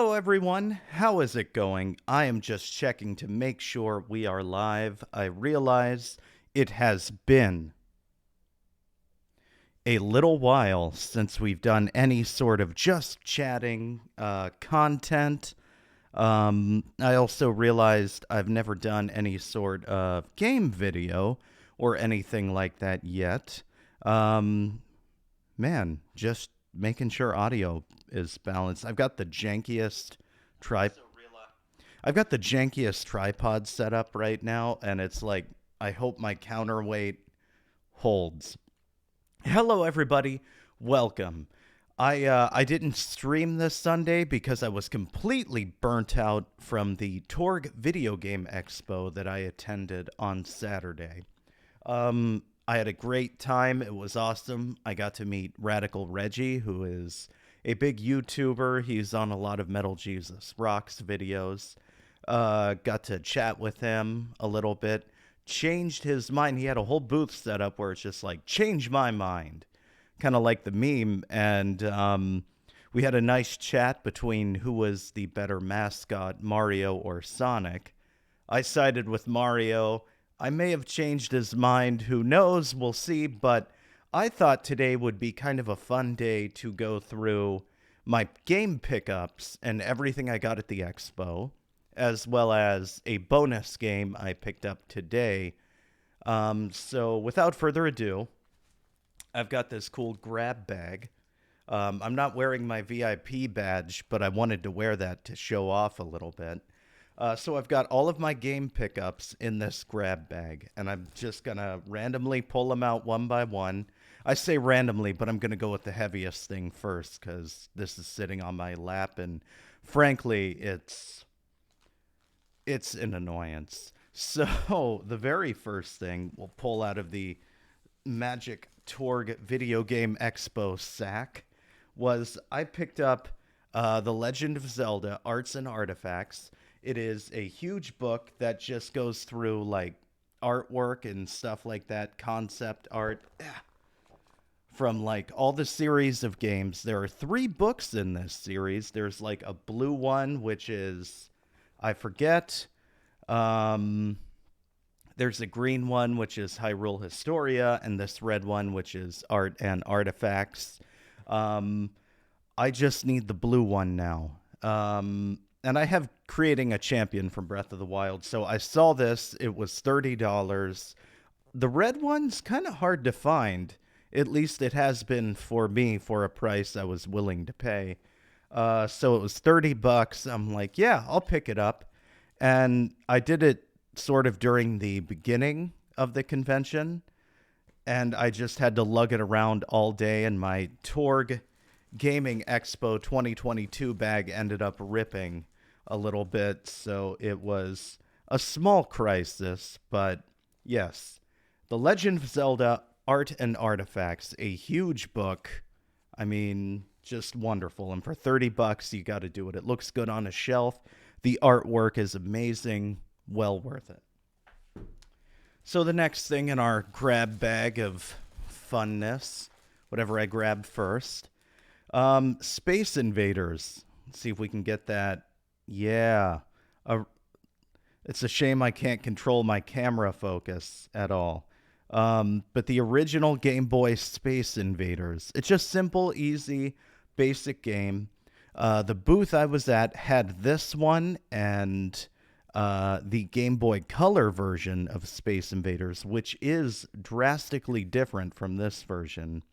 Hello everyone, how is it going? I am just checking to make sure we are live. I realize it has been a little while since we've done any sort of just chatting content. I also realized I've never done any sort of game video or anything like that yet. Um, just making sure audio is balanced. Tri I've got the jankiest tripod set up right now, and it's like I hope my counterweight holds. Hello, everybody. Welcome. I didn't stream this Sunday because I was completely burnt out from the Torg video game expo that I attended on Saturday. I had a great time. It was awesome. I got to meet Radical Reggie, who is a big YouTuber. He's on a lot of Metal Jesus Rocks videos. Got to chat with him a little bit. Changed his mind. He had a whole booth set up where it's just like, change my mind. Kind of like the meme. And we had a nice chat between who was the better mascot, Mario or Sonic. I sided with Mario. I may have changed his mind. Who knows? We'll see. But I thought today would be kind of a fun day to go through my game pickups and everything I got at the expo, as well as a bonus game I picked up today. So without further ado, I've got this cool grab bag. I'm not wearing my VIP badge, but I wanted to wear that to show off a little bit. So I've got all of my game pickups in this grab bag, and I'm just going to randomly pull them out one by one. I say randomly, but I'm going to go with the heaviest thing first because this is sitting on my lap, and frankly, it's an annoyance. So the very first thing we'll pull out of the Magic Torg Video Game Expo sack was I picked up The Legend of Zelda Arts and Artifacts. It is a huge book that just goes through like artwork and stuff like that, concept art from like all the series of games. There are 3 books in this series. There's like a blue one, which is, I forget. There's a green one, which is Hyrule Historia, and this red one, which is Art and Artifacts. I just need the blue one now. And I have Creating a Champion from Breath of the Wild. So I saw this. It was $30. The red one's kind of hard to find. At least it has been for me for a price I was willing to pay. So it was $30. I'm like, yeah, I'll pick it up. And I did it sort of during the beginning of the convention. And I just had to lug it around all day. And my Torg Gaming Expo 2022 bag ended up ripping a little bit, so it was a small crisis, but yes. The Legend of Zelda Art and Artifacts, a huge book. I mean, just wonderful. And for $30, you got to do it. It looks good on a shelf. The artwork is amazing. Well worth it. So the next thing in our grab bag of funness, whatever I grabbed first, Space Invaders. Let's see if we can get that. Yeah. It's a shame I can't control my camera focus at all. But the original Game Boy Space Invaders. It's just simple, easy, basic game. The booth I was at had this one and the Game Boy Color version of Space Invaders, which is drastically different from this version.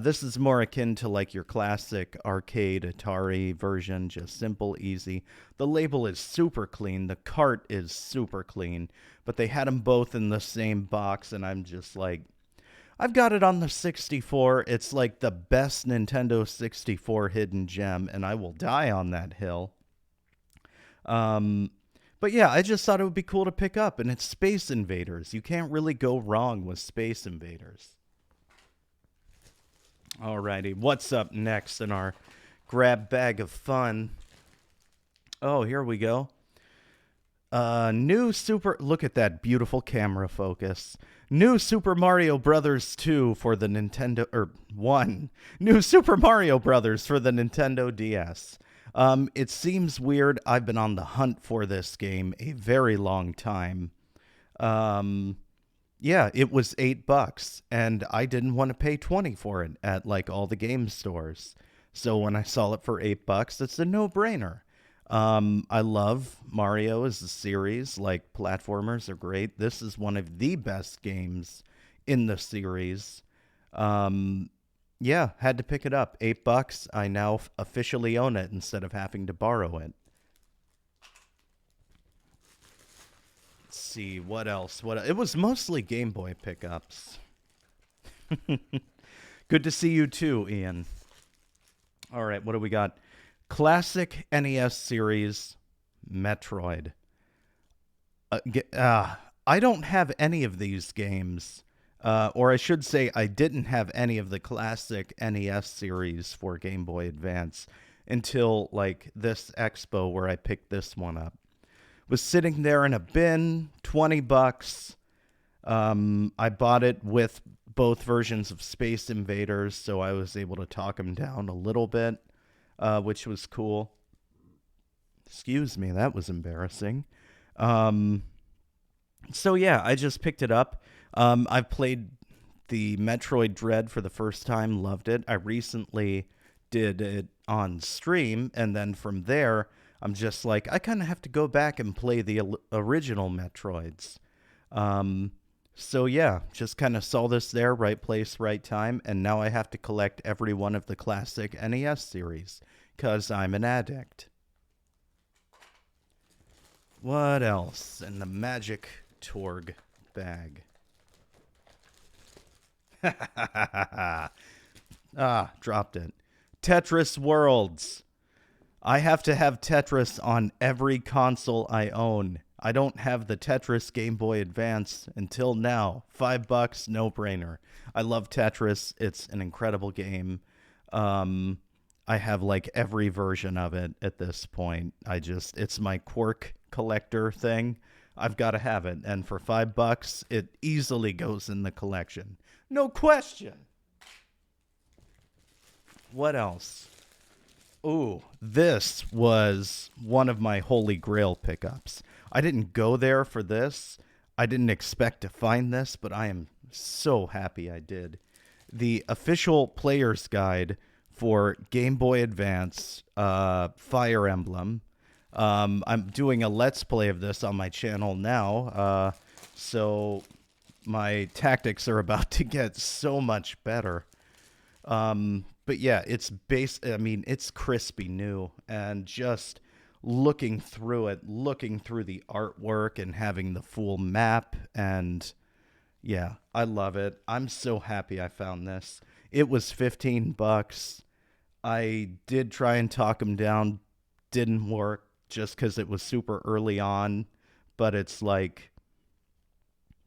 This is more akin to like your classic arcade Atari version, just simple, easy. The label is super clean. The cart is super clean, but they had them both in the same box, and I'm just like, I've got it on the 64. It's like the best Nintendo 64 hidden gem, and I will die on that hill. But yeah, I just thought it would be cool to pick up, and it's Space Invaders. You can't really go wrong with Space Invaders. Alrighty, what's up next in our grab bag of fun? Oh, here we go. Look at that beautiful camera focus. New Super Mario Brothers 2 for the Nintendo, New Super Mario Brothers for the Nintendo DS. It seems weird. I've been on the hunt for this game a very long time. Um, yeah, it was $8, and I didn't want to pay 20 for it at like all the game stores. So when I saw it for $8, it's a no-brainer. I love Mario as a series. Like platformers are great. This is one of the best games in the series. Um, yeah, had to pick it up. $8. I now officially own it instead of having to borrow it. Let's see what else. It was mostly Game Boy pickups. Good to see you too, Ian. All right, what do we got? Classic NES series, Metroid. I don't have any of these games. Or I should say, I didn't have any of the classic NES series for Game Boy Advance until like this Expo where I picked this one up. Was sitting there in a bin, $20. I bought it with both versions of Space Invaders, so I was able to talk them down a little bit, which was cool. Excuse me, that was embarrassing. Um, so yeah, I just picked it up. I've played the Metroid Dread for the first time, loved it. I recently did it on stream, and then from there, I'm just like, I kind of have to go back and play the original Metroids. Um, so yeah, just kind of saw this there, right place, right time, and now I have to collect every one of the classic NES series, because I'm an addict. What else in the magic Torg bag? Dropped it. Tetris Worlds. I have to have Tetris on every console I own. I don't have the Tetris Game Boy Advance until now. $5, no brainer. I love Tetris. It's an incredible game. Um, I have like every version of it at this point. It's my quirk collector thing. I've got to have it. And for $5, it easily goes in the collection. No question. What else? Ooh, this was one of my holy grail pickups. I didn't go there for this. I didn't expect to find this, but I am so happy I did. The official player's guide for Game Boy Advance Fire Emblem. I'm doing a Let's Play of this on my channel now, so my tactics are about to get so much better. But yeah, it's crispy new, and just looking through it, looking through the artwork and having the full map, and yeah, I love it. I'm so happy I found this. It was $15. I did try and talk him down, didn't work just because it was super early on, but it's like,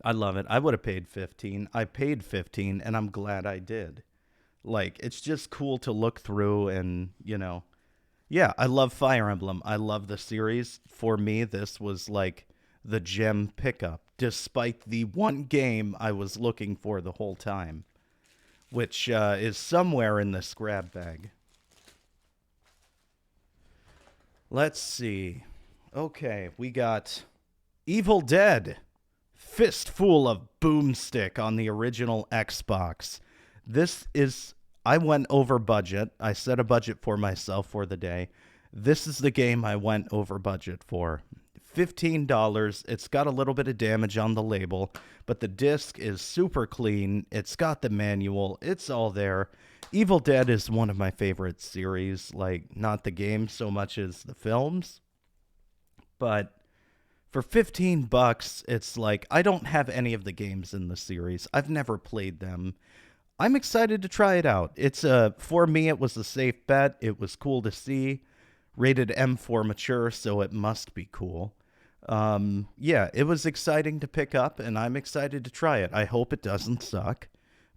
I love it. I would have paid 15. I paid 15 and I'm glad I did. Like, it's just cool to look through and, yeah, I love Fire Emblem. I love the series. For me, this was like the gem pickup, despite the one game I was looking for the whole time, which is somewhere in this grab bag. Let's see. Okay, we got Evil Dead, Fistful of Boomstick on the original Xbox. This is, I went over budget. I set a budget for myself for the day. This is the game I went over budget for. $15. It's got a little bit of damage on the label, but the disc is super clean. It's got the manual. It's all there. Evil Dead is one of my favorite series, like not the game so much as the films. But for $15, it's like I don't have any of the games in the series. I've never played them. I'm excited to try it out. For me, it was a safe bet. It was cool to see. Rated M for mature, so it must be cool. Yeah, it was exciting to pick up, and I'm excited to try it. I hope it doesn't suck,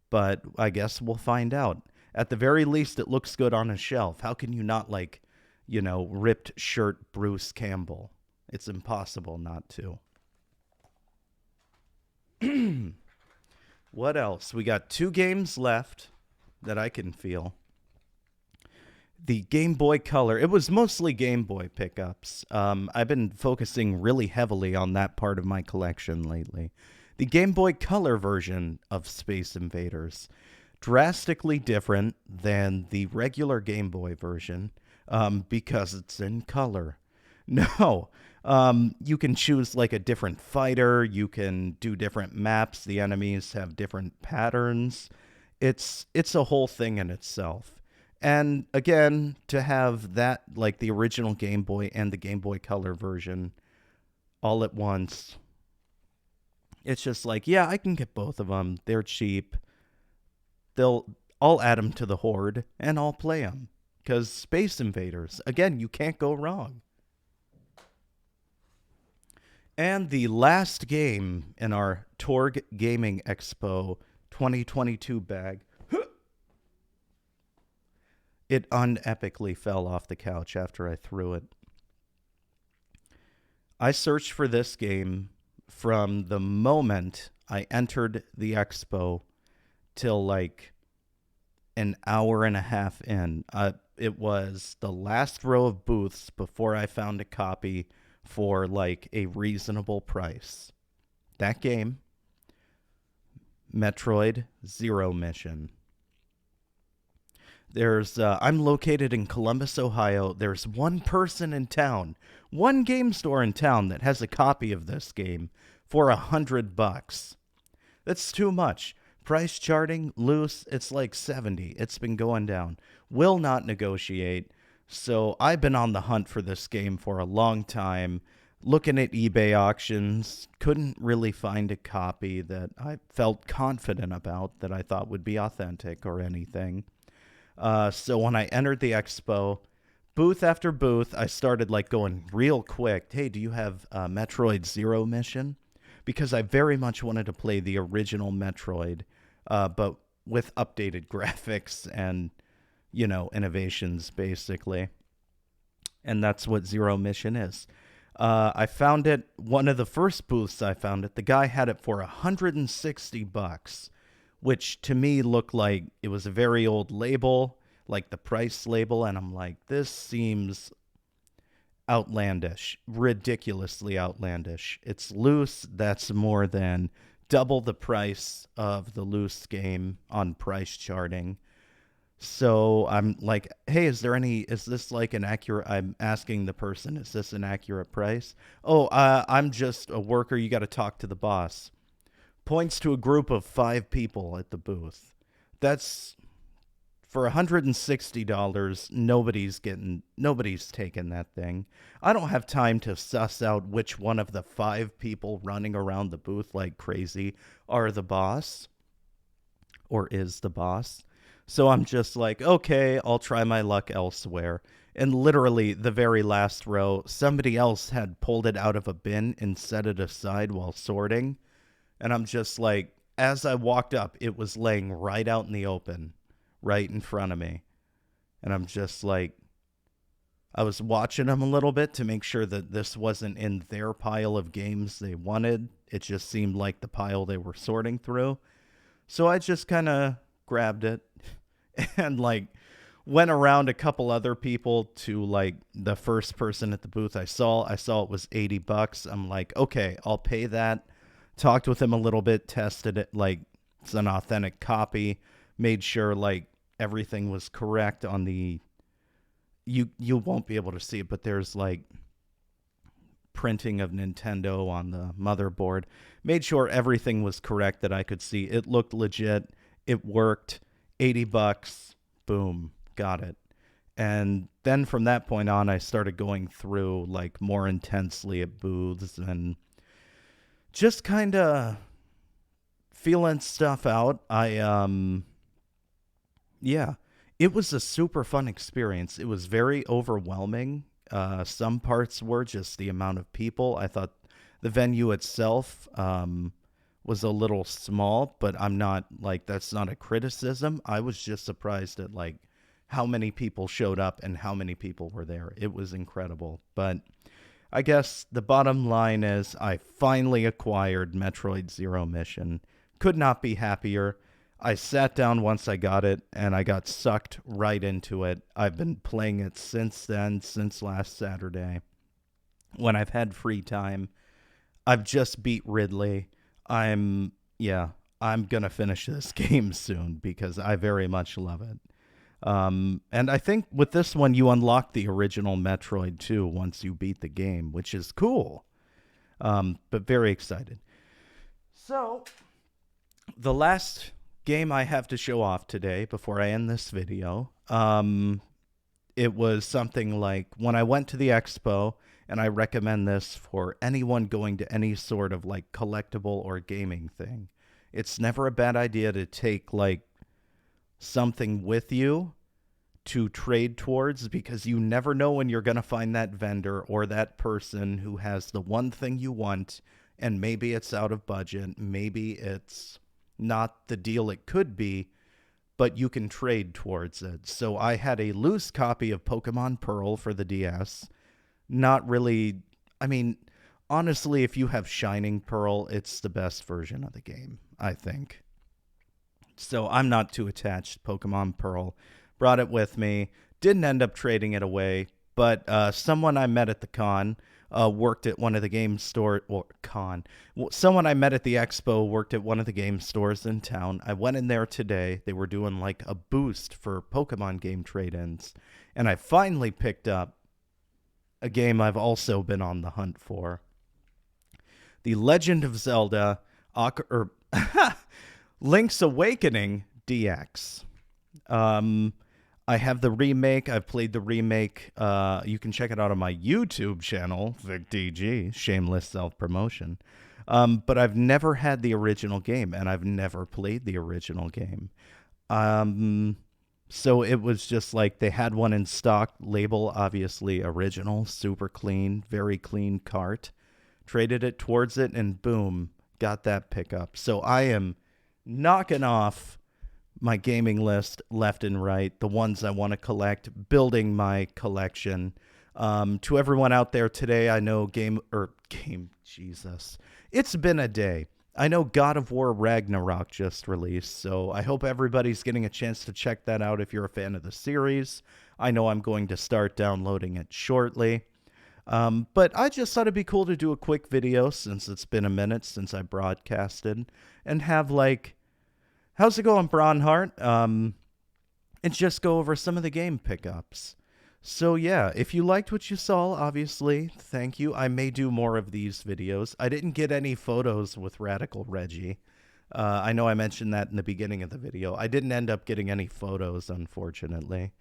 but I guess we'll find out. At the very least, it looks good on a shelf. How can you not like, ripped shirt Bruce Campbell? It's impossible not to. What else? We got 2 games left that I can feel. The Game Boy Color, it was mostly Game Boy pickups. I've been focusing really heavily on that part of my collection lately. The Game Boy Color version of Space Invaders, drastically different than the regular Game Boy version, because it's in color. No, you can choose like a different fighter. You can do different maps. The enemies have different patterns. It's a whole thing in itself. And again, to have that, like the original Game Boy and the Game Boy Color version all at once, it's just like, yeah, I can get both of them. They're cheap. They'll I'll add them to the horde and I'll play them. Cuz Space Invaders, again, you can't go wrong. And the last game in our Torg Gaming Expo 2022 bag, it unepically fell off the couch after I threw it. I searched for this game from the moment I entered the expo till like an hour and a half in. It was the last row of booths before I found a copy for like a reasonable price. That game, Metroid Zero Mission. I'm located in Columbus, Ohio. There's one person in town, one game store in town that has a copy of this game for $100. That's too much. Price charting loose, it's like 70. It's been going down. Will not negotiate. So I've been on the hunt for this game for a long time. Looking at eBay auctions, couldn't really find a copy that I felt confident about that I thought would be authentic or anything. So when I entered the expo, booth after booth, I started like going real quick. Hey, do you have Metroid Zero Mission? Because I very much wanted to play the original Metroid, but with updated graphics and, innovations basically. And that's what Zero Mission is. I found it, one of the first booths I found it, the guy had it for $160, which to me looked like it was a very old label, like the price label, and I'm like, this seems outlandish, ridiculously outlandish. It's loose, that's more than double the price of the loose game on price charting. So I'm like, hey, is this like an accurate, I'm asking the person, is this an accurate price? Oh, I'm just a worker, you got to talk to the boss. Points to a group of 5 people at the booth. That's for $160. Nobody's taking that thing. I don't have time to suss out which one of the 5 people running around the booth like crazy are the boss or is the boss. So I'm just like, okay, I'll try my luck elsewhere. And literally, the very last row, somebody else had pulled it out of a bin and set it aside while sorting. And I'm just like, as I walked up, it was laying right out in the open, right in front of me. And I'm just like, I was watching them a little bit to make sure that this wasn't in their pile of games they wanted. It just seemed like the pile they were sorting through. So I just kind of grabbed it and like went around a couple other people to like the first person at the booth I saw it was $80. I'm like, okay, I'll pay that. Talked with him a little bit, tested it like it's an authentic copy, made sure like everything was correct on the you won't be able to see it, but there's like printing of Nintendo on the motherboard. Made sure everything was correct that I could see. It looked legit. It worked. $80. Boom. Got it. And then from that point on, I started going through like more intensely at booths and just kind of feeling stuff out. Yeah, it was a super fun experience. It was very overwhelming. Some parts were just the amount of people. I thought the venue itself was a little small, but I'm not like, that's not a criticism. I was just surprised at like how many people showed up and how many people were there. It was incredible. But I guess the bottom line is I finally acquired Metroid Zero Mission. Could not be happier. I sat down once I got it, and I got sucked right into it. I've been playing it since then, since last Saturday, when I've had free time. I've just beat Ridley. Yeah, I'm going to finish this game soon because I very much love it. And I think with this one, you unlock the original Metroid too once you beat the game, which is cool. But very excited. So, the last game I have to show off today before I end this video, it was something like when I went to the Expo, and I recommend this for anyone going to any sort of like collectible or gaming thing. It's never a bad idea to take like something with you to trade towards because you never know when you're going to find that vendor or that person who has the one thing you want, and maybe it's out of budget, maybe it's not the deal it could be, but you can trade towards it. So I had a loose copy of Pokemon Pearl for the DS. Not really, I mean, honestly, if you have Shining Pearl, it's the best version of the game, I think. So I'm not too attached to Pokemon Pearl. Brought it with me. Didn't end up trading it away, but someone I met at the con worked at one of the game store. Well, someone I met at the Expo worked at one of the game stores in town. I went in there today. They were doing like a boost for Pokemon game trade-ins, and I finally picked up a game I've also been on the hunt for. The Legend of Zelda Link's Awakening DX. I have the remake. I've played the remake. You can check it out on my YouTube channel, VicDG, shameless self-promotion. But I've never had the original game, and I've never played the original game. So it was just like they had one in stock, label obviously original, super clean, very clean cart. Traded it towards it, and boom, got that pickup. So I am knocking off my gaming list left and right, the ones I want to collect, building my collection. To everyone out there today, I know Jesus. It's been a day. I know God of War Ragnarok just released, so I hope everybody's getting a chance to check that out if you're a fan of the series. I know I'm going to start downloading it shortly. But I just thought it'd be cool to do a quick video since it's been a minute since I broadcasted and have like, how's it going, Braunhart? And just go over some of the game pickups. So yeah, if you liked what you saw, obviously, thank you. I may do more of these videos. I didn't get any photos with Radical Reggie. I know I mentioned that in the beginning of the video. I didn't end up getting any photos, unfortunately.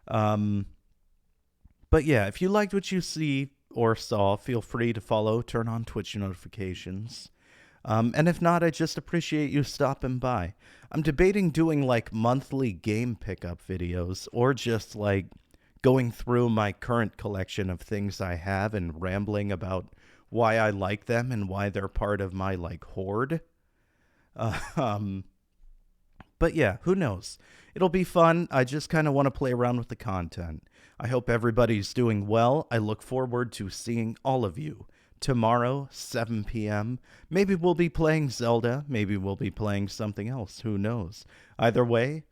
But yeah, if you liked what you see or saw, feel free to follow, turn on Twitch notifications. And if not, I just appreciate you stopping by. I'm debating doing like monthly game pickup videos or just like going through my current collection of things I have and rambling about why I like them and why they're part of my like hoard. But yeah, who knows? It'll be fun. I just kind of want to play around with the content. I hope everybody's doing well. I look forward to seeing all of you tomorrow, 7 p.m. Maybe we'll be playing Zelda. Maybe we'll be playing something else. Who knows? Either way,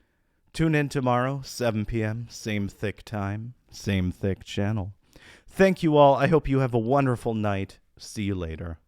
tune in tomorrow, 7 p.m., same thick time, same thick channel. Thank you all. I hope you have a wonderful night. See you later.